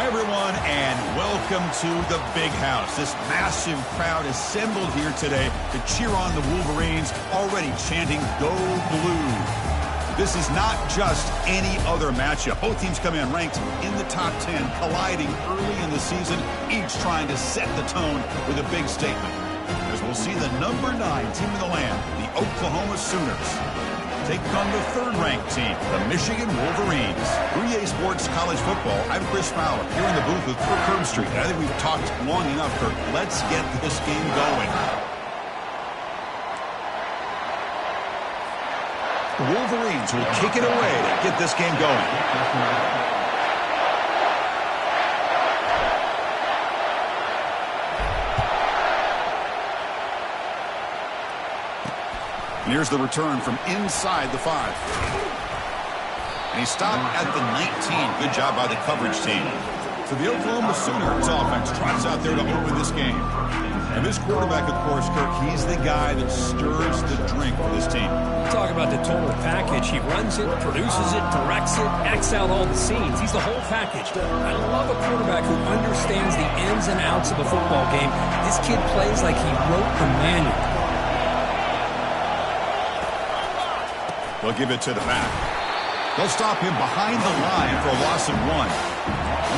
everyone, and welcome to the Big House. This massive crowd assembled here today to cheer on the Wolverines, already chanting "Go Blue." This is not just any other matchup. Both teams come in ranked in the top 10, colliding early in the season, each trying to set the tone with a big statement. As we'll see the number 9 team in the land, the Oklahoma Sooners, take on the third-ranked team, the Michigan Wolverines. 3A Sports College Football, I'm Chris Fowler, here in the booth with Kirk Herbstreit. I think we've talked long enough, Kirk. Let's get this game going. The Wolverines will kick it away to get this game going. And here's the return from inside the 5. And he stopped at the 19. Good job by the coverage team. So the Oklahoma Sooners offense trots out there to open this game. And this quarterback, of course, Kirk, he's the guy that stirs the drink for this team. Talk about the total package. He runs it, produces it, directs it, acts out all the scenes. He's the whole package. I love a quarterback who understands the ins and outs of a football game. This kid plays like he wrote the manual. They'll give it to the back. They'll stop him behind the line for a loss of 1.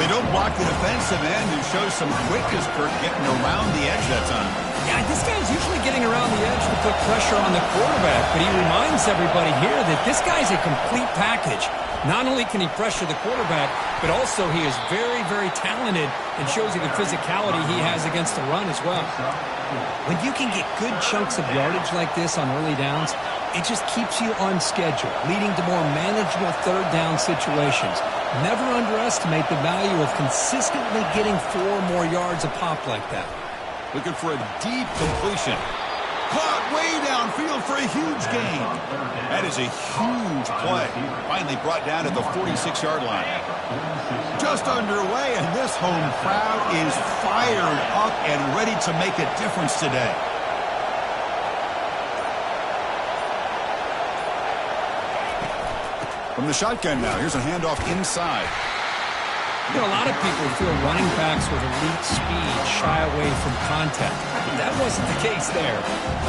They don't block the defensive end and show some quickness, Kirk, getting around the edge that time. Yeah, this guy's usually getting around the edge to put pressure on the quarterback, but he reminds everybody here that this guy's a complete package. Not only can he pressure the quarterback, but also he is very, very talented and shows you the physicality he has against the run as well. When you can get good chunks of yardage like this on early downs, it just keeps you on schedule, leading to more manageable third down situations. Never underestimate the value of consistently getting 4 more yards a pop like that. Looking for a deep completion. Caught way downfield for a huge gain. That is a huge play. Finally brought down at the 46-yard line. Just underway, and this home crowd is fired up and ready to make a difference today. From the shotgun now, here's a handoff inside. You know, a lot of people feel running backs with elite speed shy away from contact. But that wasn't the case there.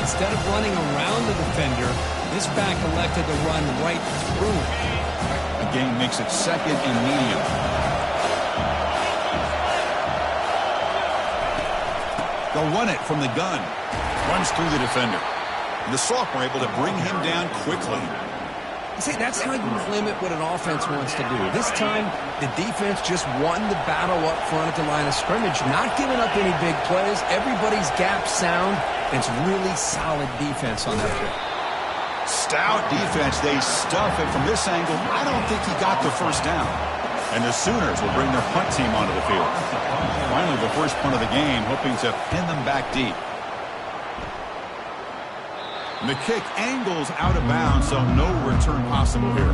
Instead of running around the defender, this back elected to run right through him. The game makes it 2nd and medium. They'll run it from the gun. Runs through the defender. The sophomore able to bring him down quickly. See, that's how you limit what an offense wants to do. This time, the defense just won the battle up front at the line of scrimmage, not giving up any big plays. Everybody's gap sound. It's really solid defense on that play. Stout defense. They stuff it from this angle. I don't think he got the first down. And the Sooners will bring their punt team onto the field. Finally, the first punt of the game, hoping to pin them back deep. And the kick angles out of bounds, so no return possible here.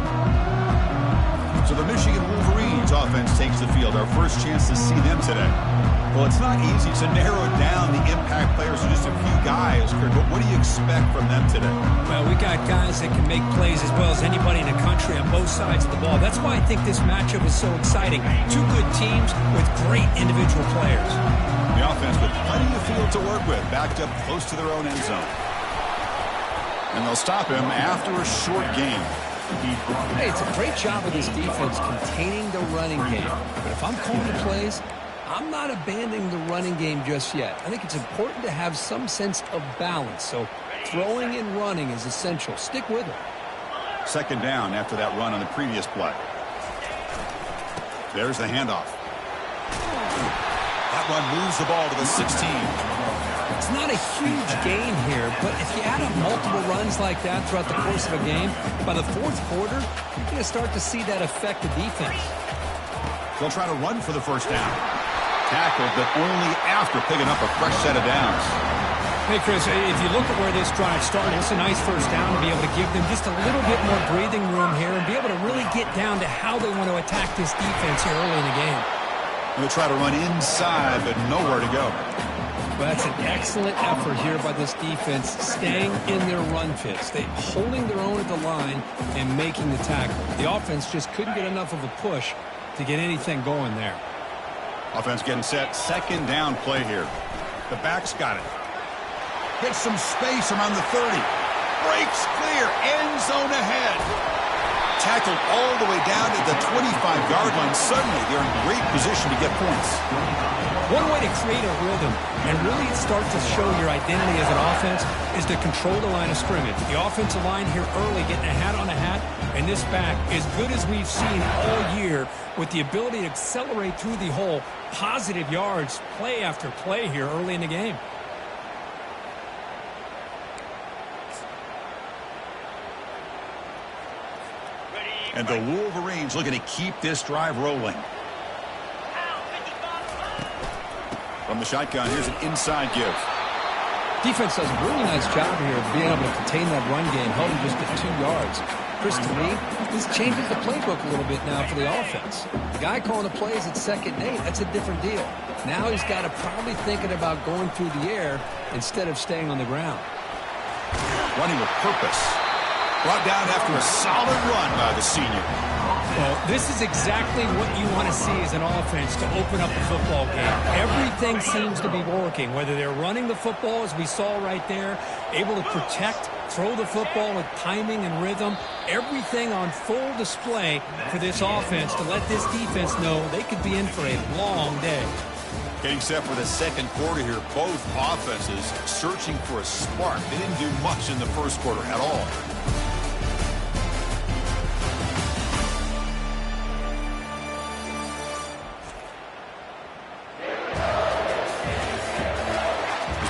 So the Michigan Wolverines offense takes the field. Our first chance to see them today. Well, it's not easy to narrow down the impact players to just a few guys, Kurt, but what do you expect from them today? Well, we got guys that can make plays as well as anybody in the country on both sides of the ball. That's why I think this matchup is so exciting. 2 good teams with great individual players. The offense with plenty of field to work with, backed up close to their own end zone. And they'll stop him after a short game. Hey, it's a great job of this defense containing the running game. But if I'm calling plays, I'm not abandoning the running game just yet. I think it's important to have some sense of balance. So throwing and running is essential. Stick with it. 2nd down after that run on the previous play. There's the handoff. That run moves the ball to the 16. It's not a huge gain here, but if you add up multiple runs like that throughout the course of a game, by the 4th quarter, you're going to start to see that affect the defense. They'll try to run for the first down. Tackled, but only after picking up a fresh set of downs. Hey, Chris, if you look at where this drive started, it's a nice first down to be able to give them just a little bit more breathing room here and be able to really get down to how they want to attack this defense here early in the game. They'll try to run inside, but nowhere to go. Well, that's an excellent effort here by this defense, staying in their run fits. They holding their own at the line and making the tackle. The offense just couldn't get enough of a push to get anything going there. Offense getting set. Second down play here. The back's got it. Gets some space around the 30. Breaks clear. End zone ahead. Tackled all the way down to the 25-yard line. Suddenly, they're in great position to get points. One way to create a rhythm and really start to show your identity as an offense is to control the line of scrimmage. The offensive line here early getting a hat on a hat, and this back, as good as we've seen all year, with the ability to accelerate through the hole, positive yards, play after play here early in the game. And the Wolverines looking to keep this drive rolling. From the shotgun, here's an inside give. Defense does a really nice job here of being able to contain that run game, held him just at 2 yards. Chris, to me, this changes the playbook a little bit now for the offense. The guy calling the plays at 2nd and 8, that's a different deal. Now he's got to probably thinking about going through the air instead of staying on the ground. Running with purpose. Brought down after a solid run by the senior. Well, this is exactly what you want to see as an offense to open up a football game. Everything seems to be working, whether they're running the football, as we saw right there, able to protect, throw the football with timing and rhythm, everything on full display for this offense to let this defense know they could be in for a long day. Getting set for the second quarter here. Both offenses searching for a spark. They didn't do much in the first quarter at all.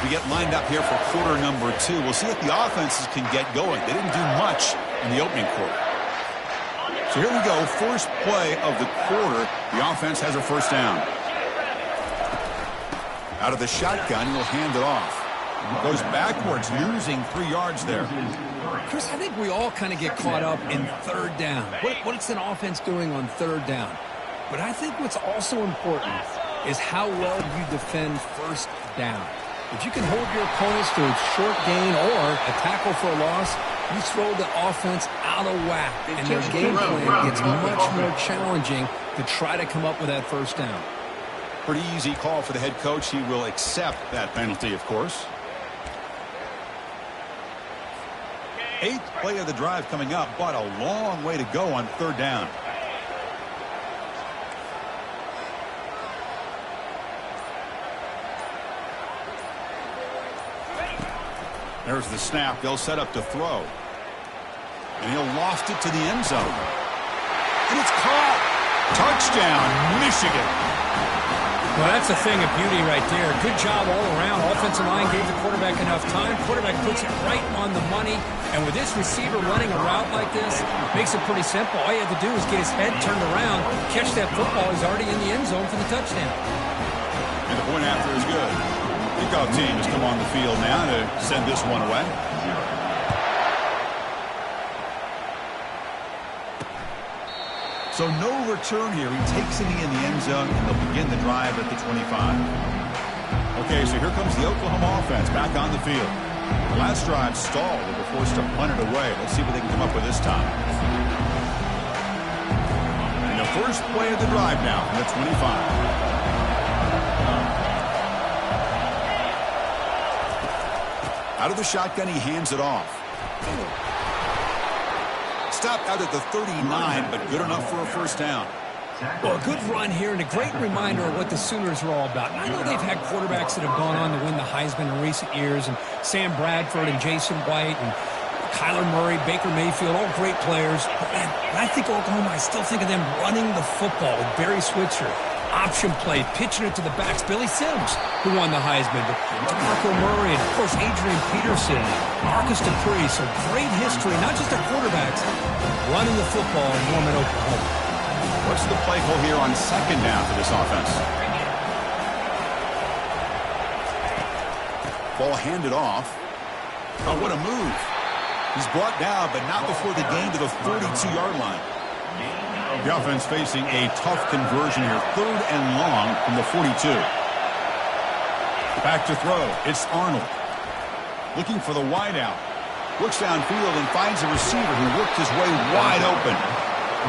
We get lined up here for quarter number 2. We'll see if the offenses can get going. They didn't do much in the opening quarter. So here we go. First play of the quarter. The offense has a first down. Out of the shotgun, he'll hand it off. Goes backwards, losing 3 yards there. Chris, I think we all kind of get caught up in 3rd down. What's an offense doing on 3rd down? But I think what's also important is how well you defend 1st down. If you can hold your opponents to a short gain or a tackle for a loss, you throw the offense out of whack, and their game plan gets much more challenging to try to come up with that 1st down. Pretty easy call for the head coach. He will accept that penalty, of course. 8th play of the drive coming up, but a long way to go on 3rd down. There's the snap. They'll set up to throw. And he'll loft it to the end zone. And it's caught. Touchdown, Michigan. Well, that's a thing of beauty right there. Good job all around. Offensive line gave the quarterback enough time. Quarterback puts it right on the money. And with this receiver running a route like this, makes it pretty simple. All you have to do is get his head turned around, catch that football. He's already in the end zone for the touchdown. And the point after is good. Kickoff team has come on the field now to send this one away. So no return here. He takes it in the end zone, and they'll begin the drive at the 25. Okay, so here comes the Oklahoma offense back on the field. The last drive stalled. They were forced to punt it away. Let's see what they can come up with this time. And the first play of the drive now from the 25. Out of the shotgun, he hands it off. Stopped out at the 39, but good enough for a first down. Well, a good run here and a great reminder of what the Sooners are all about. I know they've had quarterbacks that have gone on to win the Heisman in recent years, and Sam Bradford and Jason White and Kyler Murray, Baker Mayfield, all great players. But man, when I think Oklahoma, I still think of them running the football with Barry Switzer. Option play, pitching it to the backs. Billy Sims, who won the Heisman. DeMarco Murray, and of course, Adrian Peterson, Marcus Dupree. So great history, not just their quarterbacks, running the football in Norman, Oklahoma. What's the play call here on 2nd down for this offense? Ball handed off. Oh, what a move. He's brought down, but not before the gain to the 42-yard line. The offense facing a tough conversion here. 3rd and long from the 42. Back to throw. It's Arnold. Looking for the wideout. Looks downfield and finds a receiver who worked his way wide open.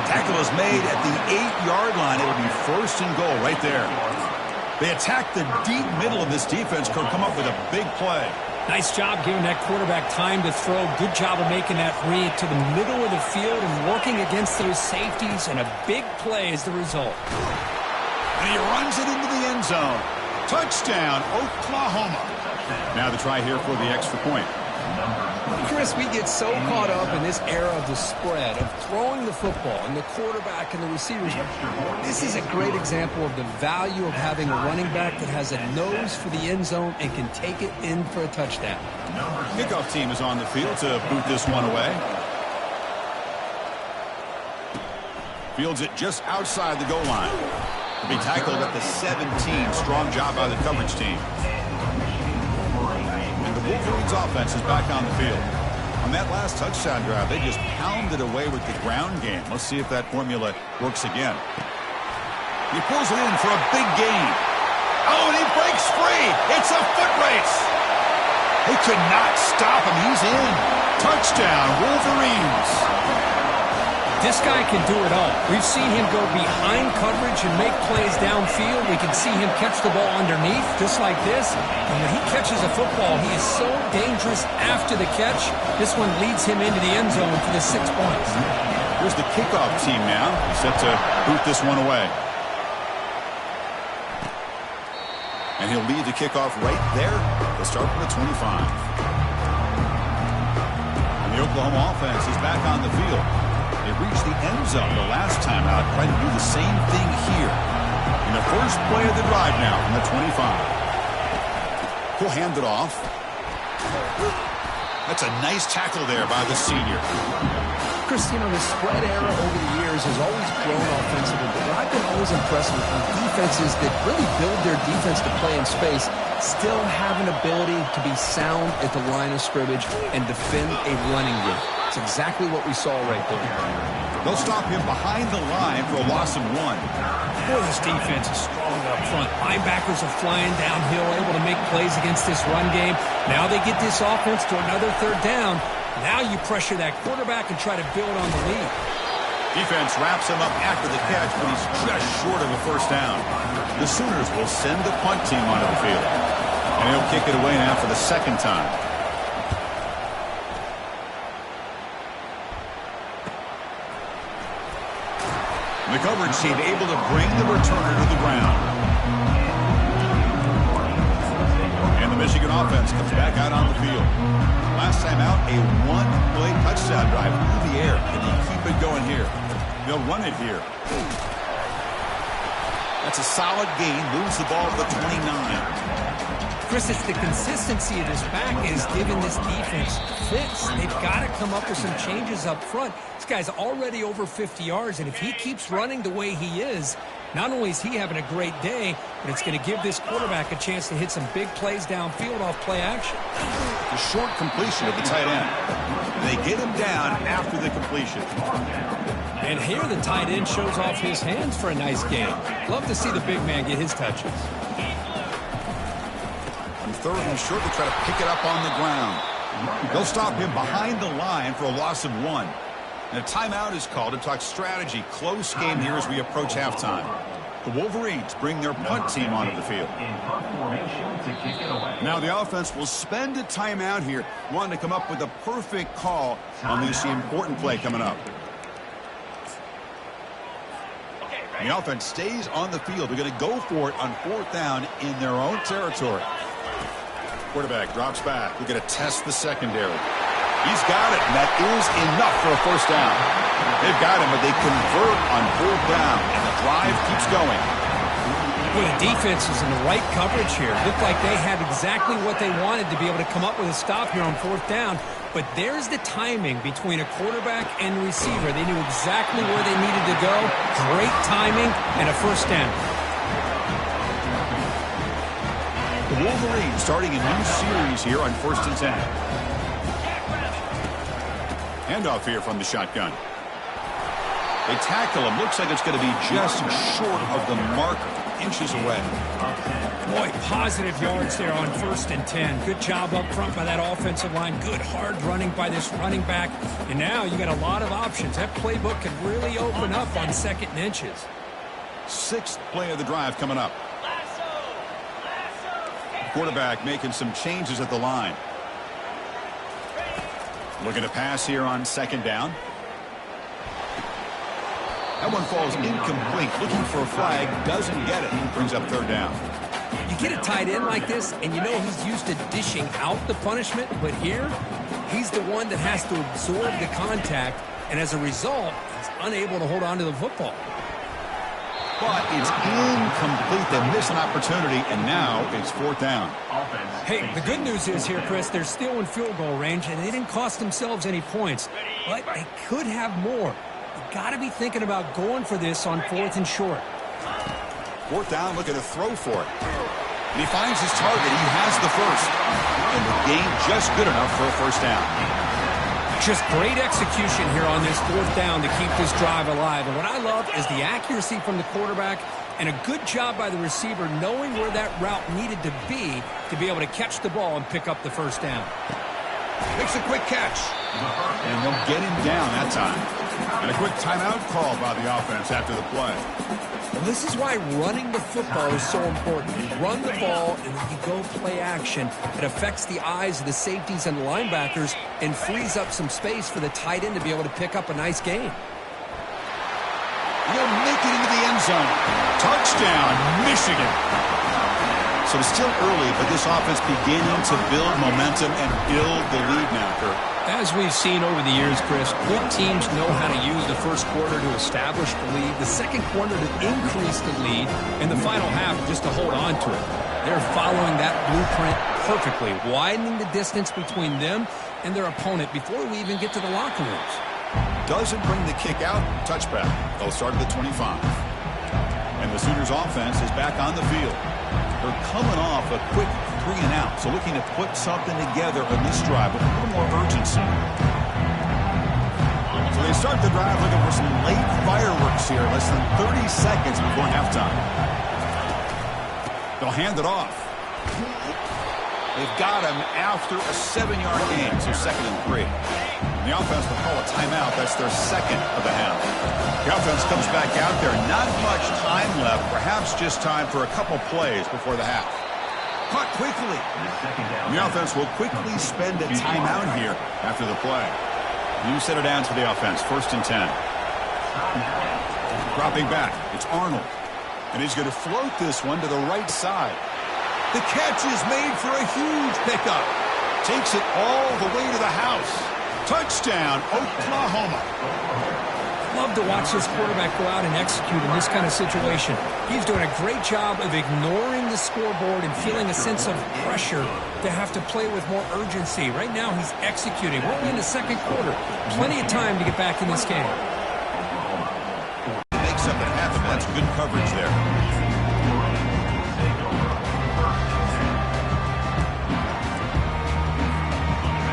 Tackle is made at the 8-yard line. It will be 1st and goal right there. They attack the deep middle of this defense, could come up with a big play. Nice job giving that quarterback time to throw. Good job of making that read to the middle of the field and working against those safeties, and a big play is the result. And he runs it into the end zone. Touchdown, Oklahoma. Now the try here for the extra point. Chris, we get so caught up in this era of the spread, of throwing the football and the quarterback and the receivers. This is a great example of the value of having a running back that has a nose for the end zone and can take it in for a touchdown. Kickoff team is on the field to boot this one away. Fields it just outside the goal line. To be tackled at the 17. Strong job by the coverage team. And the Wolverines offense is back on the field. On that last touchdown drive, they just pounded away with the ground game. Let's see if that formula works again. He pulls it in for a big gain. Oh, and he breaks free. It's a foot race. They could not stop him. He's in. Touchdown, Wolverines. This guy can do it all. We've seen him go behind coverage and make plays downfield. We can see him catch the ball underneath, just like this. And when he catches a football, he is so dangerous after the catch. This one leads him into the end zone for the 6 points. Here's the kickoff team now, set to boot this one away. And he'll lead the kickoff right there. They'll start from the 25. And the Oklahoma offense is back on the field. They reached the end zone the last time out, trying to do the same thing here. In the first play of the drive now from the 25. He'll hand it off. That's a nice tackle there by the senior. Chris, you know, the spread era over the years has always grown offensively, but I've been always impressed with defenses that really build their defense to play in space, still have an ability to be sound at the line of scrimmage and defend a running game. It's exactly what we saw right there. They'll stop him behind the line for a loss of 1. Boy, this defense is strong up front. Linebackers are flying downhill, able to make plays against this run game. Now they get this offense to another third down. Now you pressure that quarterback and try to build on the lead. Defense wraps him up after the catch, but he's just short of a first down. The Sooners will send the punt team onto the field. And he'll kick it away now for the second time. The coverage team able to bring the returner to the ground. And the Michigan offense comes back out on the field. Last time out, a one-play touchdown drive through the air. Can they keep it going here? They'll run it here. That's a solid gain. Moves the ball to the 29. Chris, it's the consistency of this back is giving this defense fits. They've got to come up with some changes up front. This guy's already over 50 yards, and if he keeps running the way he is, not only is he having a great day, but it's going to give this quarterback a chance to hit some big plays downfield off play action. The short completion of the tight end. They get him down after the completion. And here the tight end shows off his hands for a nice gain. Love to see the big man get his touches. On third and short, they try to pick it up on the ground. They'll stop him behind the line for a loss of 1. And a timeout is called to talk strategy. Close game here as we approach halftime. The Wolverines bring their punt team onto the field. Now the offense will spend a timeout here, wanting to come up with a perfect call on this important play coming up. And the offense stays on the field. They're going to go for it on 4th down in their own territory. Quarterback drops back. They're going to test the secondary. He's got it, and that is enough for a first down. They've got him, but they convert on 4th down, and the drive keeps going. Well, the defense is in the right coverage here. Looked like they had exactly what they wanted to be able to come up with a stop here on 4th down. But there's the timing between a quarterback and receiver. They knew exactly where they needed to go. Great timing and a first down. The Wolverines starting a new series here on 1st and 10. Handoff here from the shotgun. They tackle him. Looks like it's going to be just short of the mark, inches away. Boy, positive yards there on 1st and 10. Good job up front by that offensive line. Good hard running by this running back. And now you got a lot of options. That playbook can really open up on 2nd and inches. 6th play of the drive coming up. Quarterback making some changes at the line. Looking to pass here on second down. That one falls incomplete. Looking for a flag. Doesn't get it. Brings up third down. You get a tight end like this, and you know he's used to dishing out the punishment, but here, he's the one that has to absorb the contact, and as a result, he's unable to hold on to the football. But it's incomplete. They miss an opportunity, and now it's fourth down. Hey, the good news is here, Chris, they're still in field goal range, and they didn't cost themselves any points, but they could have more. You got to be thinking about going for this on fourth and short. Fourth down, looking to throw for it. And he finds his target. He has the first. And the gain just good enough for a first down. Just great execution here on this fourth down to keep this drive alive. And what I love is the accuracy from the quarterback and a good job by the receiver knowing where that route needed to be able to catch the ball and pick up the first down. Makes a quick catch. And they'll get him down that time. And a quick timeout call by the offense after the play. Well, this is why running the football is so important. You run the ball, and then you go play action. It affects the eyes of the safeties and linebackers and frees up some space for the tight end to be able to pick up a nice gain. He'll make it into the end zone. Touchdown, Michigan. So it's still early, but this offense beginning to build momentum and build the lead now, Kurt. As we've seen over the years, Chris, good teams know how to use the first quarter to establish the lead, the second quarter to increase the lead, and the final half just to hold on to it. They're following that blueprint perfectly, widening the distance between them and their opponent before we even get to the locker rooms. Doesn't bring the kick out. Touchback. They'll start at the 25. And the Sooners offense is back on the field. They're coming off a quick 3 and out, so looking to put something together on this drive with a little more urgency. So they start the drive looking for some late fireworks here, less than 30 seconds before halftime. They'll hand it off. They've got him after a 7-yard gain, so 2nd and 3. The offense will call a timeout. That's their second of the half. The offense comes back out there. Not much time left. Perhaps just time for a couple plays before the half. Caught quickly. And the offense will quickly spend a timeout here after the play. New set of downs for the offense. 1st and 10. Dropping back. It's Arnold. And he's going to float this one to the right side. The catch is made for a huge pickup. Takes it all the way to the house. Touchdown, Oklahoma. Love to watch this quarterback go out and execute in this kind of situation. He's doing a great job of ignoring the scoreboard and feeling a sense of pressure to have to play with more urgency. Right now, he's executing. We're only in the second quarter. Plenty of time to get back in this game. Makes something happen. That's good coverage there.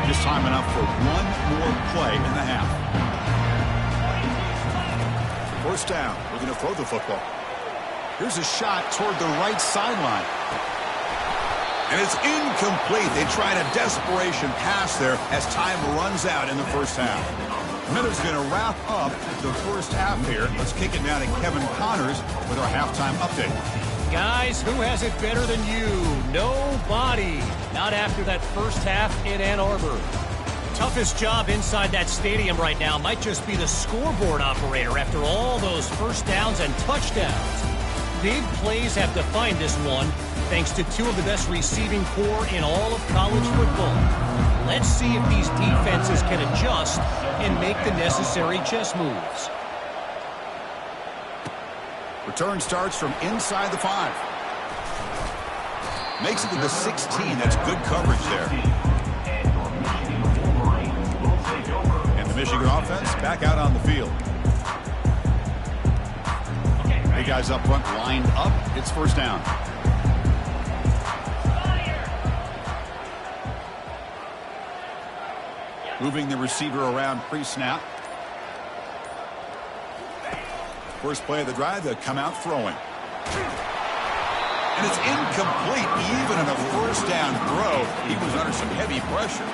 Just time enough for one more play in the half. First down. We're going to throw the football. Here's a shot toward the right sideline. And it's incomplete. They tried a desperation pass there as time runs out in the first half. Minutes going to wrap up the first half here. Let's kick it now to Kevin Connors with our halftime update. Guys, who has it better than you? Nobody. Not after that first half in Ann Arbor. Toughest job inside that stadium right now might just be the scoreboard operator after all those first downs and touchdowns. Big plays have defined this one, thanks to 2 of the best receiving corps in all of college football. Let's see if these defenses can adjust and make the necessary chess moves. Return starts from inside the 5. Makes it to the 16. That's good coverage there. And the Michigan offense back out on the field. Big guys up front lined up. It's first down. Moving the receiver around pre-snap. First play of the drive, they'll come out throwing. And it's incomplete. Even in a first down throw, he was under some heavy pressure.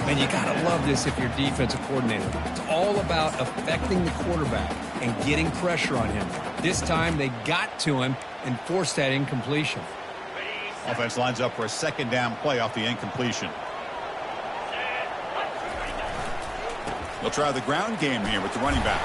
And you got to love this if you're defensive coordinator. It's all about affecting the quarterback and getting pressure on him. This time they got to him and forced that incompletion. Offense lines up for a second down play off the incompletion. They'll try the ground game here with the running back.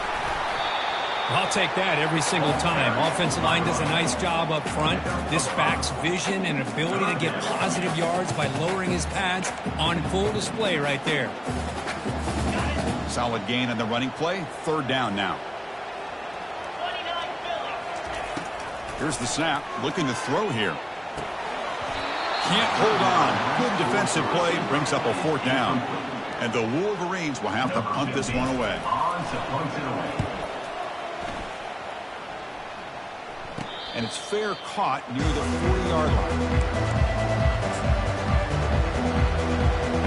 I'll take that every single time. Offensive line does a nice job up front. This back's vision and ability to get positive yards by lowering his pads on full display right there. Solid gain on the running play. Third down now. Here's the snap. Looking to throw here. Can't hold on. Good defensive play. Brings up a fourth down. And the Wolverines will have to punt this one away. And it's fair caught near the 40-yard line.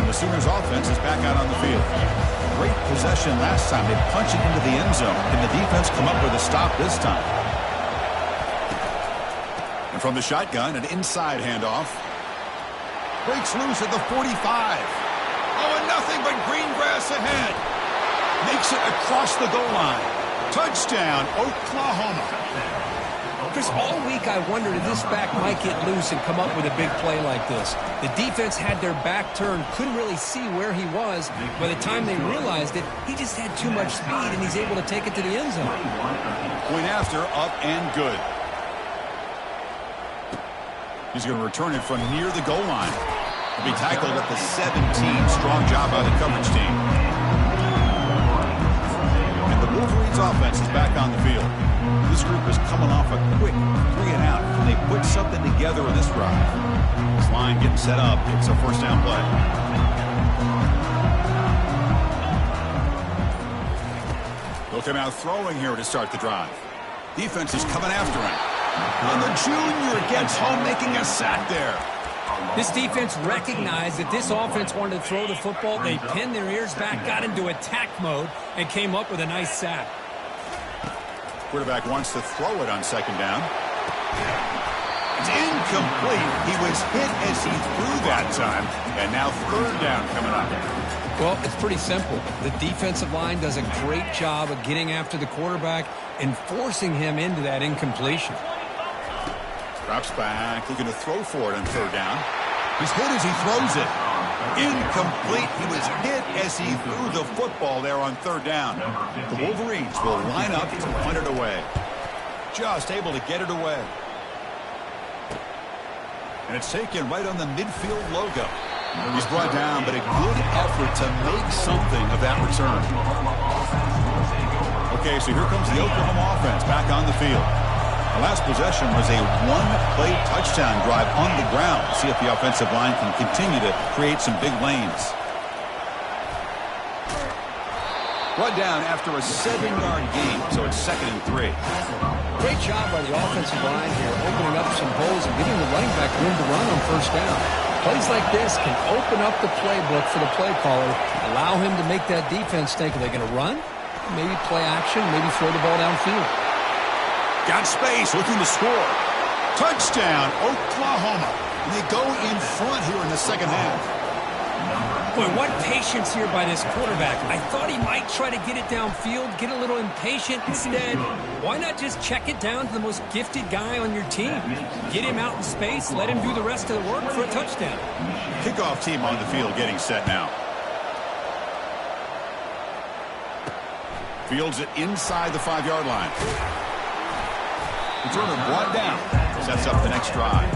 And the Sooners offense is back out on the field. Great possession last time. They punched it into the end zone. Can the defense come up with a stop this time? And from the shotgun, an inside handoff. Breaks loose at the 45. Oh, and nothing but green grass ahead. Makes it across the goal line. Touchdown, Oklahoma. Chris, all week I wondered if this back might get loose and come up with a big play like this. The defense had their back turned, couldn't really see where he was. By the time they realized it, he just had too much speed, and he's able to take it to the end zone. Point after, up and good. He's going to return it from near the goal line. He'll be tackled at the 17. Strong job by the coverage team. And the Wolverines offense is back on the field. This group is coming off a quick 3-and-out. Can they put something together in this drive? This line getting set up. It's a first down play. They'll come out throwing here to start the drive. Defense is coming after him. And the junior gets home, making a sack there. This defense recognized that this offense wanted to throw the football. They pinned their ears back, got into attack mode, and came up with a nice sack. Quarterback wants to throw it on second down. It's incomplete. He was hit as he threw that time. And now third down coming up. Well, it's pretty simple. The defensive line does a great job of getting after the quarterback and forcing him into that incompletion. Drops back, looking to throw for it on third down. He's hit as he throws it. Incomplete. He was hit as he threw the football there on third down. The Wolverines will line up to punt it away. Just able to get it away. And it's taken right on the midfield logo. He's brought down, but a good effort to make something of that return. Okay, so here comes the Oklahoma offense back on the field. The last possession was a one-play touchdown drive on the ground. See if the offensive line can continue to create some big lanes. Brought down after a 7-yard gain, so it's 2nd and 3. Great job by the offensive line here, opening up some holes and giving the running back room to run on first down. Plays like this can open up the playbook for the play caller, allow him to make that defense think, are they going to run? Maybe play action, maybe throw the ball downfield. Got space, looking to score. Touchdown, Oklahoma. And they go in front here in the second half. Boy, what patience here by this quarterback. I thought he might try to get it downfield, get a little impatient. Instead, why not just check it down to the most gifted guy on your team? Get him out in space, let him do the rest of the work for a touchdown. Kickoff team on the field getting set now. Fields it inside the 5-yard line. Returner brought down. Sets up the next drive.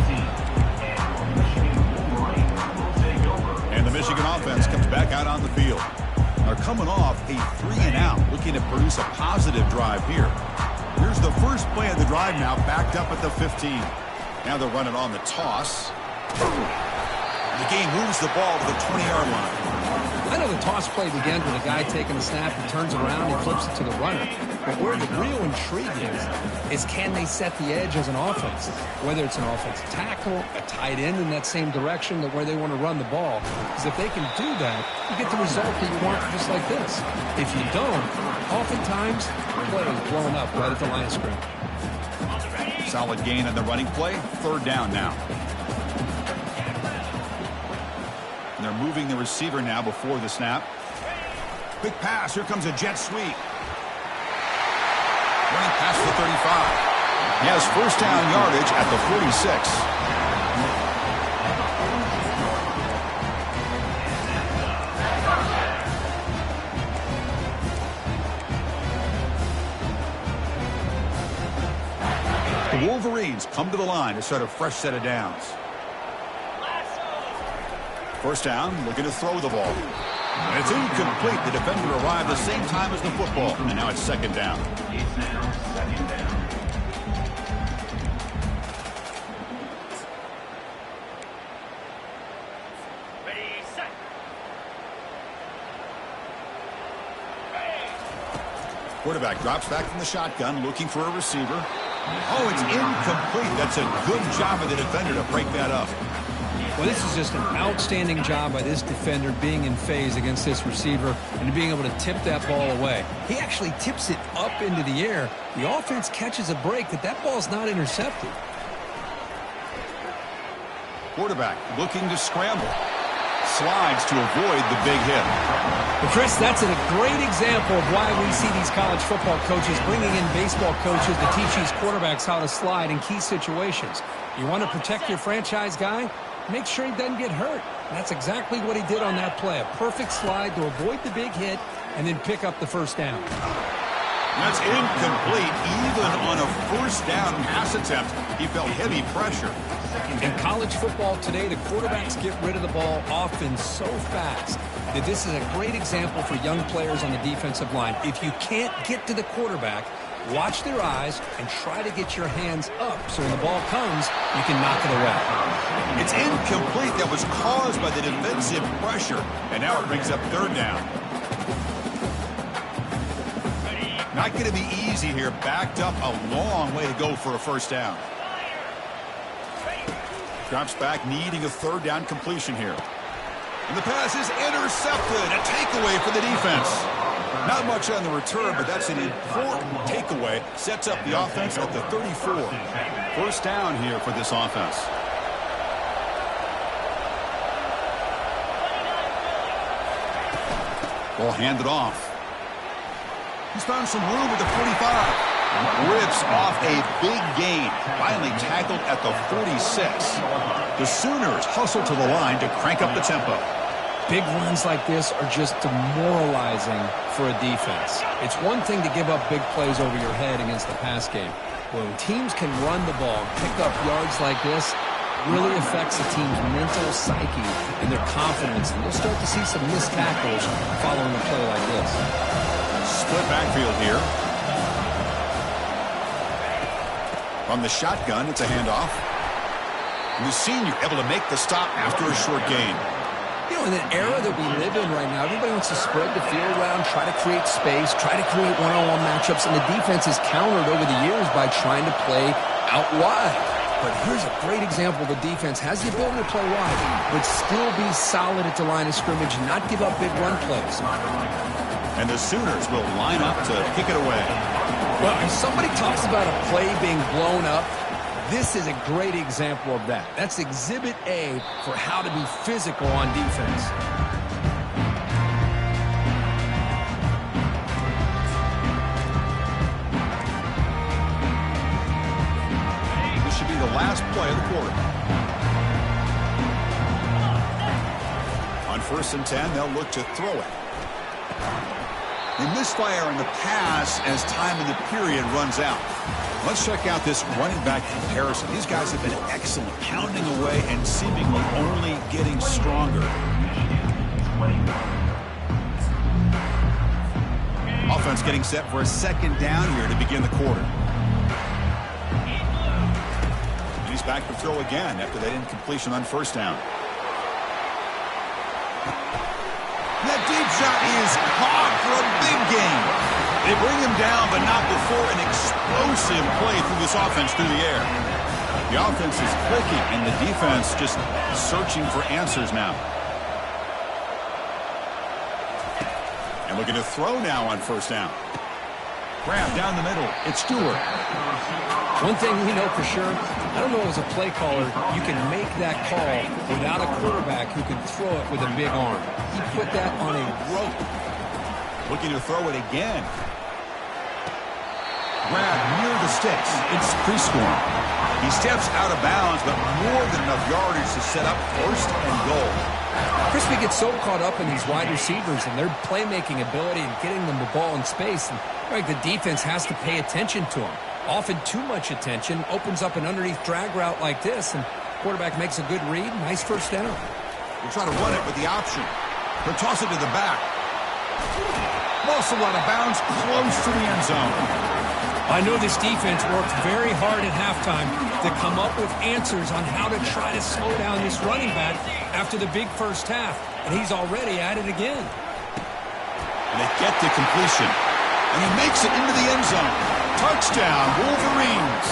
And the Michigan offense comes back out on the field. They're coming off a 3-and-out, looking to produce a positive drive here. Here's the first play of the drive now, backed up at the 15. Now they're running on the toss. The game moves the ball to the 20-yard line. I know the toss play begins with a guy taking the snap, he turns around, he flips it to the runner. But where the real intrigue is can they set the edge as an offense? Whether it's an offensive tackle, a tight end in that same direction that where they want to run the ball. Because if they can do that, you get the result that you want just like this. If you don't, oftentimes the play is blown up right at the line of scrimmage. Solid gain on the running play. Third down now. And they're moving the receiver now before the snap. Quick pass. Here comes a jet sweep. Running past the 35. He has first down yardage at the 46. The Wolverines come to the line to start a fresh set of downs. First down, looking to throw the ball. And it's incomplete. The defender arrived the same time as the football, and now it's second down. It's now second down. Quarterback drops back from the shotgun, looking for a receiver. Oh, it's incomplete. That's a good job of the defender to break that up. Well, this is just an outstanding job by this defender being in phase against this receiver and being able to tip that ball away. He actually tips it up into the air. The offense catches a break that ball's not intercepted. Quarterback looking to scramble. Slides to avoid the big hit. Well, Chris, that's a great example of why we see these college football coaches bringing in baseball coaches to teach these quarterbacks how to slide in key situations. You want to protect your franchise guy? Make sure he doesn't get hurt. And that's exactly what he did on that play. A perfect slide to avoid the big hit and then pick up the first down. That's incomplete. Even on a first down pass attempt, he felt heavy pressure. In college football today, the quarterbacks get rid of the ball often so fast that this is a great example for young players on the defensive line. If you can't get to the quarterback, watch their eyes and try to get your hands up so when the ball comes, you can knock it away. It's incomplete. That was caused by the defensive pressure, and now it brings up third down. Not going to be easy here. Backed up a long way to go for a first down. Drops back, needing a third down completion here. And the pass is intercepted. A takeaway for the defense. Not much on the return, but that's an important takeaway. Sets up the offense at the 34. First down here for this offense. Ball handed off. He's found some room at the 45. Rips off a big gain. Finally tackled at the 46. The Sooners hustle to the line to crank up the tempo. Big runs like this are just demoralizing for a defense. It's one thing to give up big plays over your head against the pass game. When teams can run the ball, pick up yards like this, really affects the team's mental psyche and their confidence. And you'll start to see some missed tackles following a play like this. Split backfield here. From the shotgun, it's a handoff. And the senior able to make the stop after a short gain. You know, in the era that we live in right now, everybody wants to spread the field around, try to create space, try to create one-on-one matchups, and the defense is countered over the years by trying to play out wide. But here's a great example. The defense has the ability to play wide, but still be solid at the line of scrimmage and not give up big run plays. And the Sooners will line up to kick it away. Well, if somebody talks about a play being blown up, this is a great example of that. That's Exhibit A for how to be physical on defense. This should be the last play of the quarter. On 1st and 10, they'll look to throw it. They misfire in the pass as time in the period runs out. Let's check out this running back comparison. These guys have been excellent, pounding away and seemingly only getting stronger. Offense getting set for a second down here to begin the quarter. And he's back to throw again after that incompletion on first down. That deep shot is caught for a big gain. They bring him down, but not before an explosive play through this offense through the air. The offense is clicking, and the defense just searching for answers now. And looking to throw now on first down. Grab down the middle. It's Stewart. One thing we know for sure, I don't know as a play caller, you can make that call without a quarterback who can throw it with a big arm. He put that on a rope. Looking to throw it again. Grab near the sticks. It's Prescorn. He steps out of bounds, but more than enough yardage to set up 1st and goal. Crispy gets so caught up in these wide receivers and their playmaking ability and getting them the ball in space. And like, the defense has to pay attention to them. Often too much attention opens up an underneath drag route like this, and quarterback makes a good read. Nice first down. We'll try to run it with the option. He'll toss it to the back. Muscle out of bounds, close to the end zone. I know this defense worked very hard at halftime to come up with answers on how to try to slow down this running back after the big first half, and he's already at it again. And they get the completion, and he makes it into the end zone. Touchdown, Wolverines.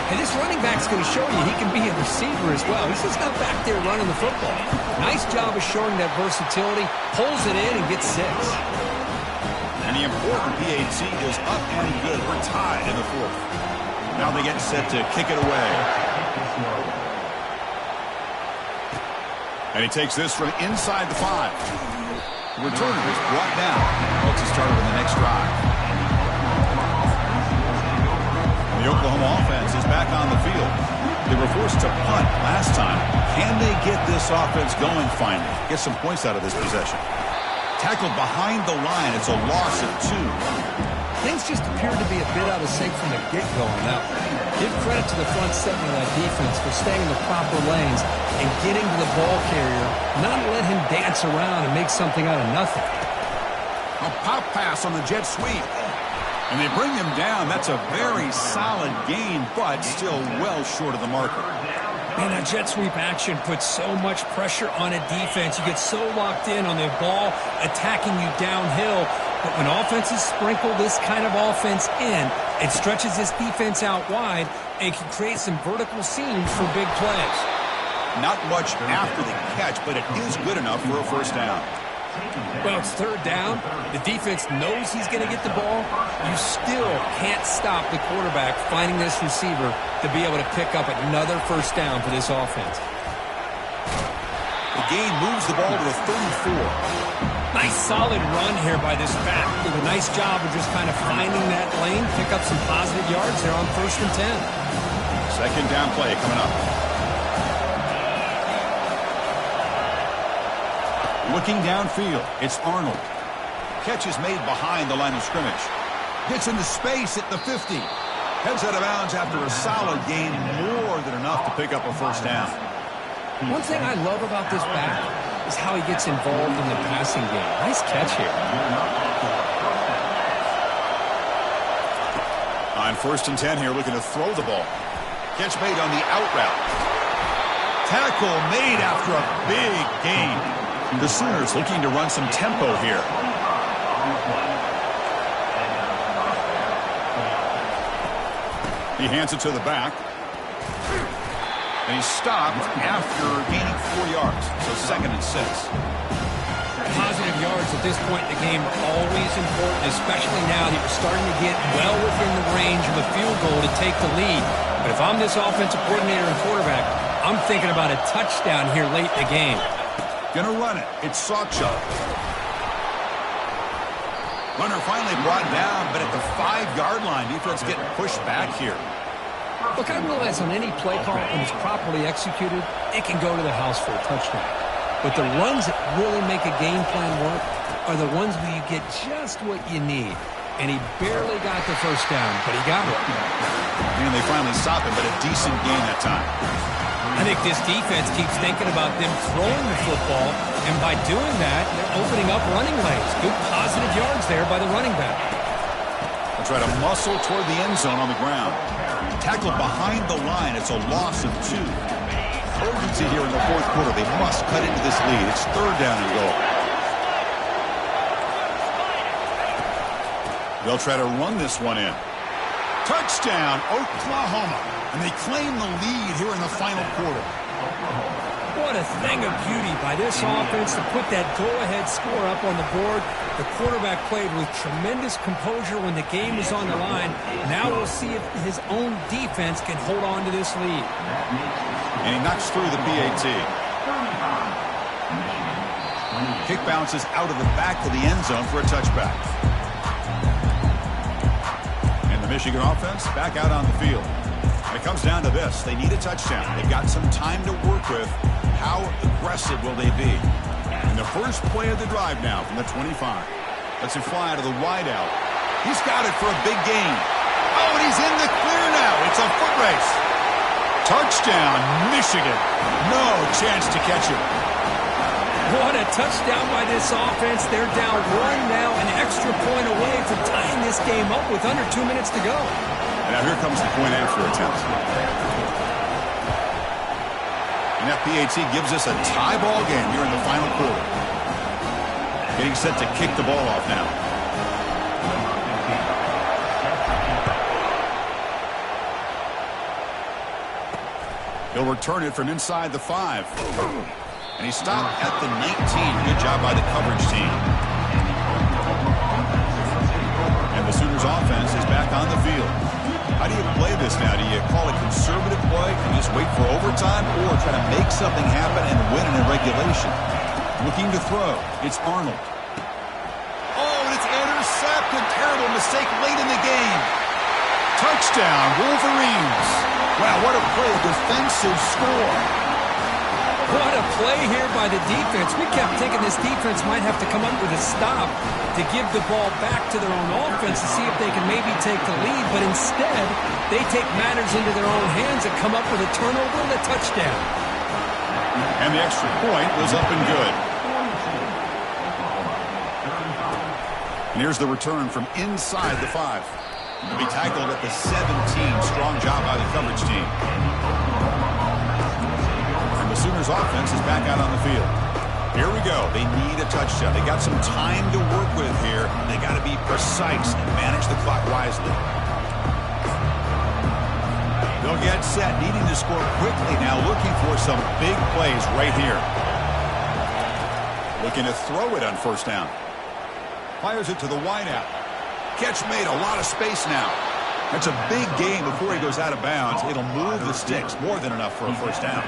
And this running back's going to show you he can be a receiver as well. He's just not back there running the football. Nice job of showing that versatility, pulls it in and gets 6. And the important PAT is up and good. We're tied in the 4th. Now they get set to kick it away. And he takes this from inside the 5. The returner is brought down. Let's start with the next drive. The Oklahoma offense is back on the field. They were forced to punt last time. Can they get this offense going finally? Get some points out of this possession. Tackled behind the line. It's a loss of 2. Things just appeared to be a bit out of sync from the get-go on that one. Give credit to the front seven of that defense for staying in the proper lanes and getting to the ball carrier, not let him dance around and make something out of nothing. A pop pass on the jet sweep. And they bring him down. That's a very solid gain, but still well short of the marker. Man, that jet sweep action puts so much pressure on a defense. You get so locked in on the ball attacking you downhill. But when offenses sprinkle this kind of offense in, it stretches this defense out wide and can create some vertical seams for big plays. Not much after the catch, but it is good enough for a first down. Well, it's 3rd down. The defense knows he's going to get the ball. You still can't stop the quarterback finding this receiver to be able to pick up another first down for this offense. The gain moves the ball to the 34. Nice solid run here by this back. Did a nice job of just kind of finding that lane, pick up some positive yards there on 1st and 10. Second down play coming up. Looking downfield, it's Arnold. Catch is made behind the line of scrimmage. Gets into space at the 50. Heads out of bounds after a solid gain, more than enough to pick up a first down. One thing I love about this back is how he gets involved in the passing game. Nice catch here. On 1st and 10 here, looking to throw the ball. Catch made on the out route. Tackle made after a big gain. The Sooners looking to run some tempo here. He hands it to the back. And he's stopped after gaining 4 yards. So 2nd and 6. Positive yards at this point in the game are always important, especially now that you're starting to get well within the range of a field goal to take the lead. But if I'm this offensive coordinator and quarterback, I'm thinking about a touchdown here late in the game. Gonna run it. It's Sawchuk. Runner finally brought down, but at the 5-yard line, defense getting pushed back here. Look, I realize on any play call, when it's properly executed, it can go to the house for a touchdown. But the runs that really make a game plan work are the ones where you get just what you need. And he barely got the first down, but he got it. And they finally stop him, but a decent gain that time. I think this defense keeps thinking about them throwing the football, and by doing that, they're opening up running lanes. Good positive yards there by the running back. They'll try to muscle toward the end zone on the ground. Tackled behind the line. It's a loss of 2. Urgency here in the 4th quarter. They must cut into this lead. It's 3rd down and goal. They'll try to run this one in. Touchdown, Oklahoma. And they claim the lead here in the final quarter. What a thing of beauty by this offense to put that go-ahead score up on the board. The quarterback played with tremendous composure when the game was on the line. Now we'll see if his own defense can hold on to this lead. And he knocks through the PAT. Kick bounces out of the back of the end zone for a touchback. And the Michigan offense back out on the field. And it comes down to this. They need a touchdown. They've got some time to work with. How aggressive will they be? And the first play of the drive now from the 25. Lets it fly to the wide out. He's got it for a big gain. Oh, and he's in the clear now. It's a foot race. Touchdown, Michigan. No chance to catch him. What a touchdown by this offense. They're down 1 now, an extra point away from tying this game up with under 2 minutes to go. And now here comes the point after attempt. And that PAT gives us a tie ball game here in the final quarter. Getting set to kick the ball off now. He'll return it from inside the 5. And he stopped at the 19. Good job by the coverage team. And the Sooners offense is back on the field. How do you play this now? Do you call it conservative play and just wait for overtime, or try to make something happen and win in regulation? Looking to throw. It's Arnold. Oh, and it's intercepted. Terrible mistake late in the game. Touchdown, Wolverines. Wow, what a play. A defensive score. What a play here by the defense. We kept thinking this defense might have to come up with a stop to give the ball back to their own offense to see if they can maybe take the lead. But instead, they take matters into their own hands and come up with a turnover and a touchdown. And the extra point was up and good. And here's the return from inside the 5. He'll be tackled at the 17. Strong job by the coverage team. And the Sooners offense is back out on the field. Here we go. They need a touchdown. They got some time to work with here. They got to be precise and manage the clock wisely. They'll get set, needing to score quickly now, looking for some big plays right here. Looking to throw it on first down. Fires it to the wideout. Catch made, a lot of space now. That's a big gain before he goes out of bounds. It'll move the sticks, more than enough for a first down.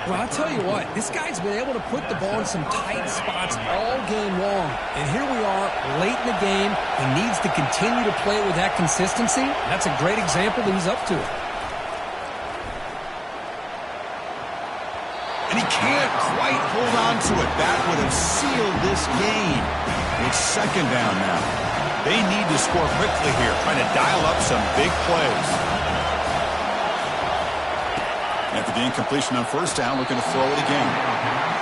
Well, I'll tell you what, this guy's been able to put the ball in some tight spots all game long. And here we are, late in the game. He needs to continue to play with that consistency. That's a great example that he's up to it. And he can't quite hold on to it. That would have sealed this game. It's second down now. They need to score quickly here, trying to dial up some big plays. After the incompletion on first down, looking to throw it again.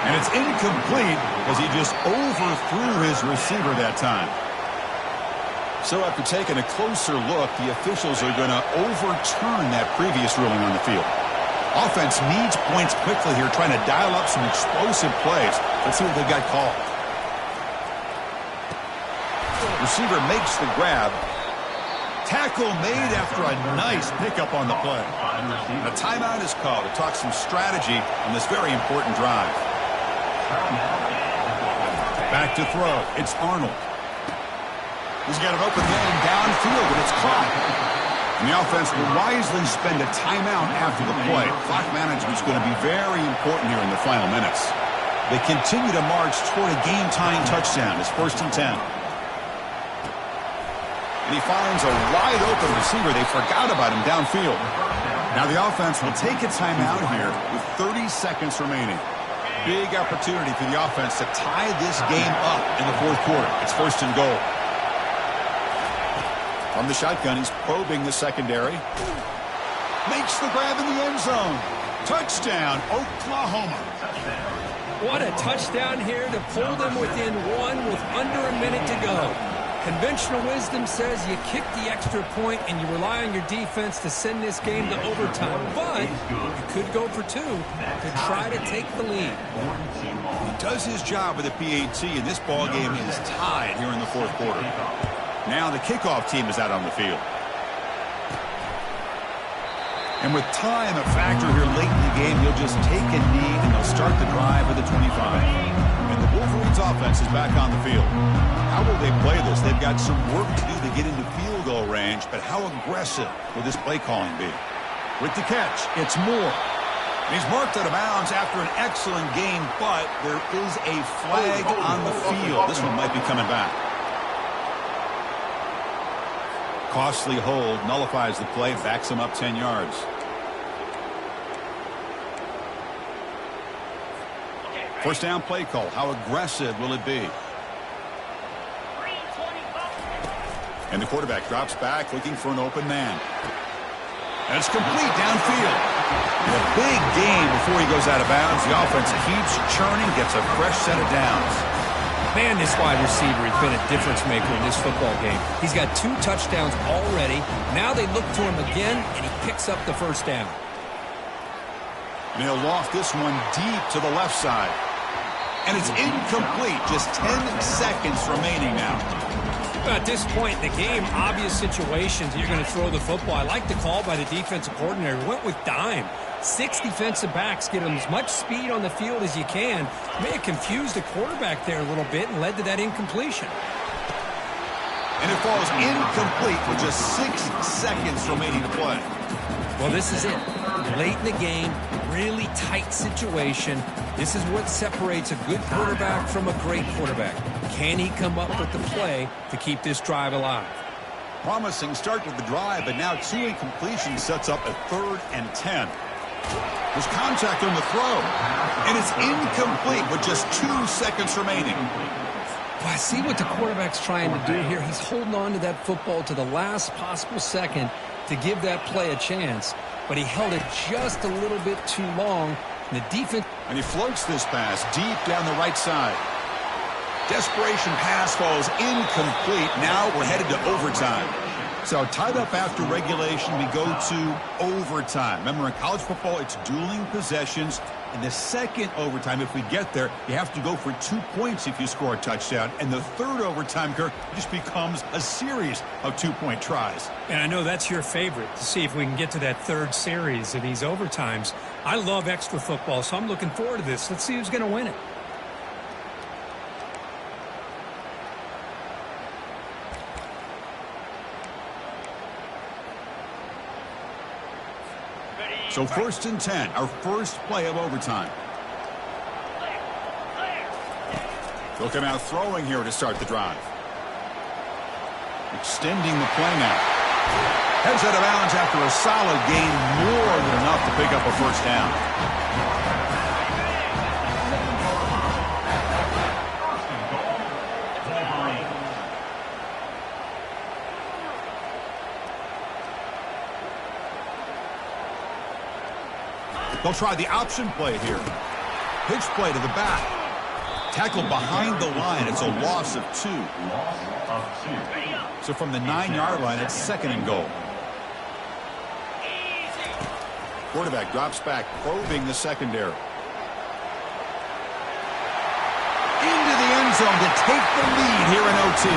And it's incomplete as he just overthrew his receiver that time. So after taking a closer look, the officials are going to overturn that previous ruling on the field. Offense needs points quickly here, trying to dial up some explosive plays. Let's see what they've got called. Receiver makes the grab. Tackle made after a nice pickup on the play. A timeout is called to talk some strategy on this very important drive. Back to throw. It's Arnold. He's got an open man downfield, and it's caught. And the offense will wisely spend a timeout after the play. Clock management is going to be very important here in the final minutes. They continue to march toward a game-tying touchdown. It's 1st and 10. And he finds a wide-open receiver. They forgot about him downfield. Now the offense will take a timeout here with 30 seconds remaining. Big opportunity for the offense to tie this game up in the 4th quarter. It's 1st and goal. From the shotgun, he's probing the secondary. Makes the grab in the end zone. Touchdown, Oklahoma. What a touchdown here to pull them within 1 with under a minute to go. Conventional wisdom says you kick the extra point and you rely on your defense to send this game to overtime. But you could go for 2 to try to take the lead. He does his job with the PAT, and this ball game is tied here in the 4th quarter. Now the kickoff team is out on the field. And with time a factor here late in the game, he'll just take a knee and they'll start the drive at the 25. And the Wolverines offense is back on the field. How will they play this? They've got some work to do to get into field goal range, but how aggressive will this play calling be? With the catch, it's Moore. And he's marked out of bounds after an excellent game, but there is a flag on the field. This one might be coming back. Costly hold, nullifies the play, backs him up 10 yards. First down play call. How aggressive will it be? And the quarterback drops back looking for an open man. And it's complete downfield. And a big gain before he goes out of bounds. The offense keeps churning, gets a fresh set of downs. Man, this wide receiver has been a difference maker in this football game. He's got 2 touchdowns already. Now they look to him again, and he picks up the first down. And he'll loft this one deep to the left side. And it's incomplete. Just 10 seconds remaining now. At this point in the game, obvious situations, you're going to throw the football. I like the call by the defensive coordinator. Went with dime. 6 defensive backs, get them as much speed on the field as you can. May have confused the quarterback there a little bit and led to that incompletion. And it falls incomplete with just 6 seconds remaining to play. Well, this is it. Late in the game, really tight situation. This is what separates a good quarterback from a great quarterback. Can he come up with the play to keep this drive alive? Promising start to the drive, but now 2 incompletions sets up a 3rd and 10. There's contact on the throw, and it's incomplete with just 2 seconds remaining. Well, I see what the quarterback's trying to do here. He's holding on to that football to the last possible second to give that play a chance, but he held it just a little bit too long. And the defense... And he floats this pass deep down the right side. Desperation pass falls incomplete. Now we're headed to overtime. So tied up after regulation, we go to overtime. Remember, in college football, it's dueling possessions. In the second overtime, if we get there, you have to go for 2 points if you score a touchdown. And the third overtime, Kirk, just becomes a series of 2-point tries. And I know that's your favorite, to see if we can get to that third series of these overtimes. I love extra football, so I'm looking forward to this. Let's see who's going to win it. So 1st and 10, our first play of overtime. They'll come out throwing here to start the drive. Extending the play now. Heads out of bounds after a solid gain, more than enough to pick up a first down. They'll try the option play here. Pitch play to the back. Tackle behind the line. It's a loss of 2. So from the 9-yard line, it's 2nd and goal. Quarterback drops back, probing the secondary. Into the end zone to take the lead here in OT.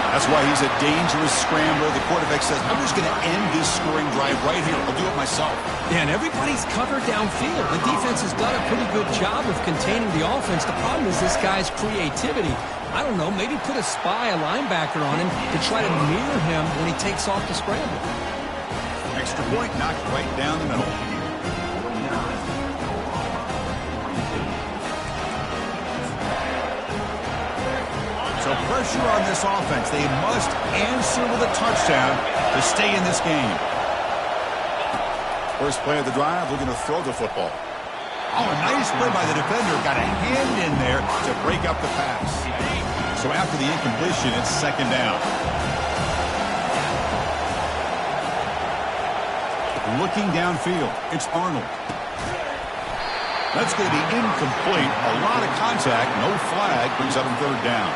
That's why he's a dangerous scrambler. The quarterback says, I'm just going to end this scoring drive right here. I'll do it myself. Yeah, and everybody's covered downfield. The defense has done a pretty good job of containing the offense. The problem is this guy's creativity. I don't know, maybe put a spy, a linebacker on him to try to mirror him when he takes off the scramble. Extra point knocked right down the middle. So pressure on this offense. They must answer with a touchdown to stay in this game. First play of the drive, looking to throw the football. Oh, a nice play by the defender. Got a hand in there to break up the pass. So after the incompletion, it's 2nd down. Looking downfield, it's Arnold. That's going to be incomplete. A lot of contact, no flag, brings up 3rd down.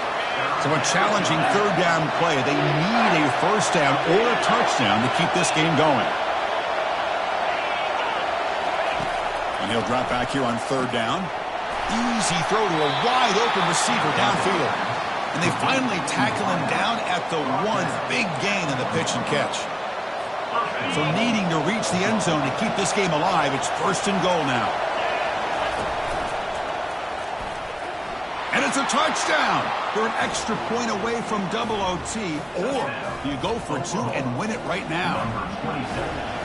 So a challenging 3rd down play. They need a first down or a touchdown to keep this game going. And he'll drop back here on 3rd down. Easy throw to a wide open receiver downfield. And they finally tackle him down at the 1. Big gain in the pitch and catch. So needing to reach the end zone to keep this game alive, it's 1st and goal now. And it's a touchdown. They're an extra point away from double OT, or you go for 2 and win it right now.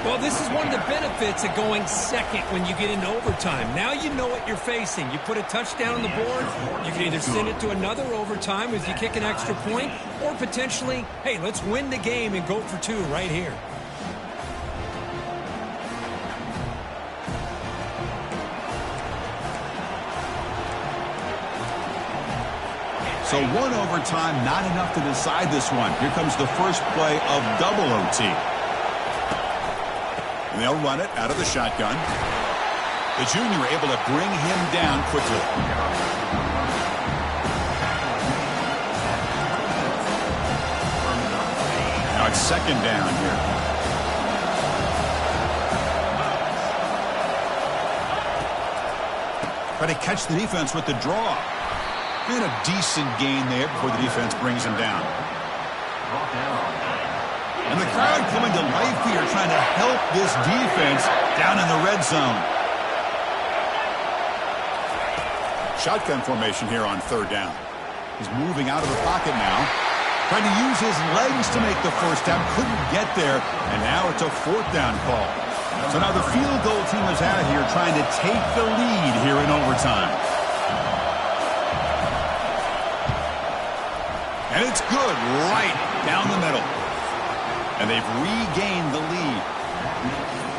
Well, this is one of the benefits of going second when you get into overtime. Now you know what you're facing. You put a touchdown on the board, you can either send it to another overtime if you kick an extra point, or potentially, hey, let's win the game and go for 2 right here. So one overtime, not enough to decide this one. Here comes the first play of double OT. And they'll run it out of the shotgun. The junior able to bring him down quickly. Now it's second down here. Try to catch the defense with the draw. And a decent gain there before the defense brings him down. And the crowd coming to life here, trying to help this defense down in the red zone. Shotgun formation here on third down. He's moving out of the pocket now. Trying to use his legs to make the first down. Couldn't get there. And now it's a fourth down call. So now the field goal team is out here trying to take the lead here in overtime. And it's good right down the middle. And they've regained the lead.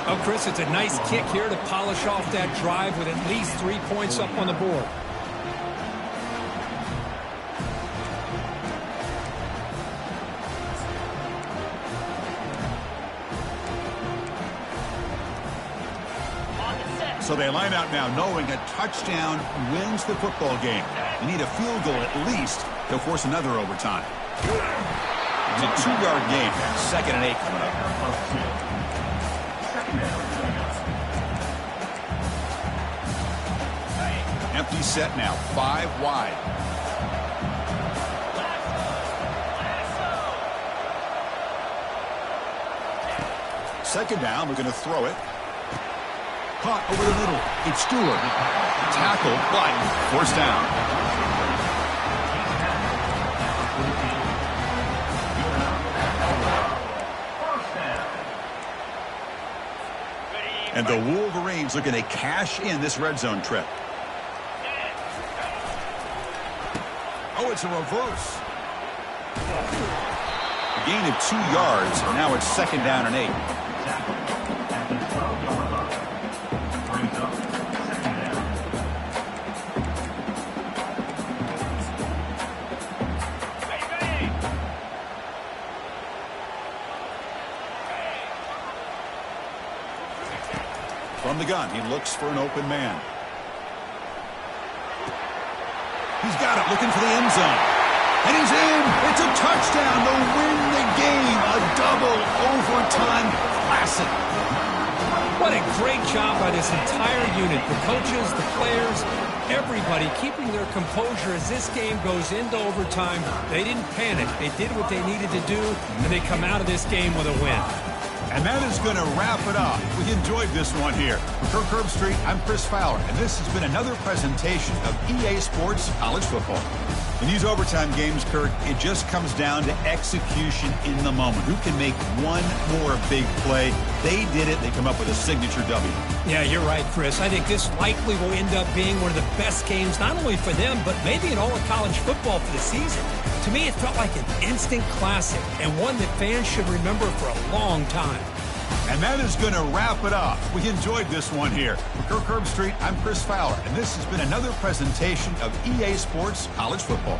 Oh, Chris, it's a nice kick here to polish off that drive with at least 3 points up on the board. So they line out now knowing a touchdown wins the football game. They need a field goal at least to force another overtime. It's a 2-yard gain. 2nd and 8 coming up. Empty set now. 5 wide. Second down. We're going to throw it. Caught over the middle. It's Stewart. Tackle, but forced down. And the Wolverines looking to cash in this red zone trip. Oh, it's a reverse. A gain of 2 yards. Now it's 2nd down and 8. From the gun, he looks for an open man. He's got it, looking for the end zone. And he's in! It's a touchdown to win the game! A double overtime classic. What a great job by this entire unit. The coaches, the players, everybody keeping their composure as this game goes into overtime. They didn't panic. They did what they needed to do, and they come out of this game with a win. And that is going to wrap it up. We enjoyed this one here. For Kirk Herbstreit, I'm Chris Fowler, and this has been another presentation of EA Sports College Football. In these overtime games, Kirk, it just comes down to execution in the moment. Who can make one more big play? They did it. They come up with a signature W. Yeah, you're right, Chris. I think this likely will end up being one of the best games, not only for them, but maybe in all of college football for the season. To me, it felt like an instant classic and one that fans should remember for a long time. And that is going to wrap it up. We enjoyed this one here. For Kirk Herbstreit, I'm Chris Fowler, and this has been another presentation of EA Sports College Football.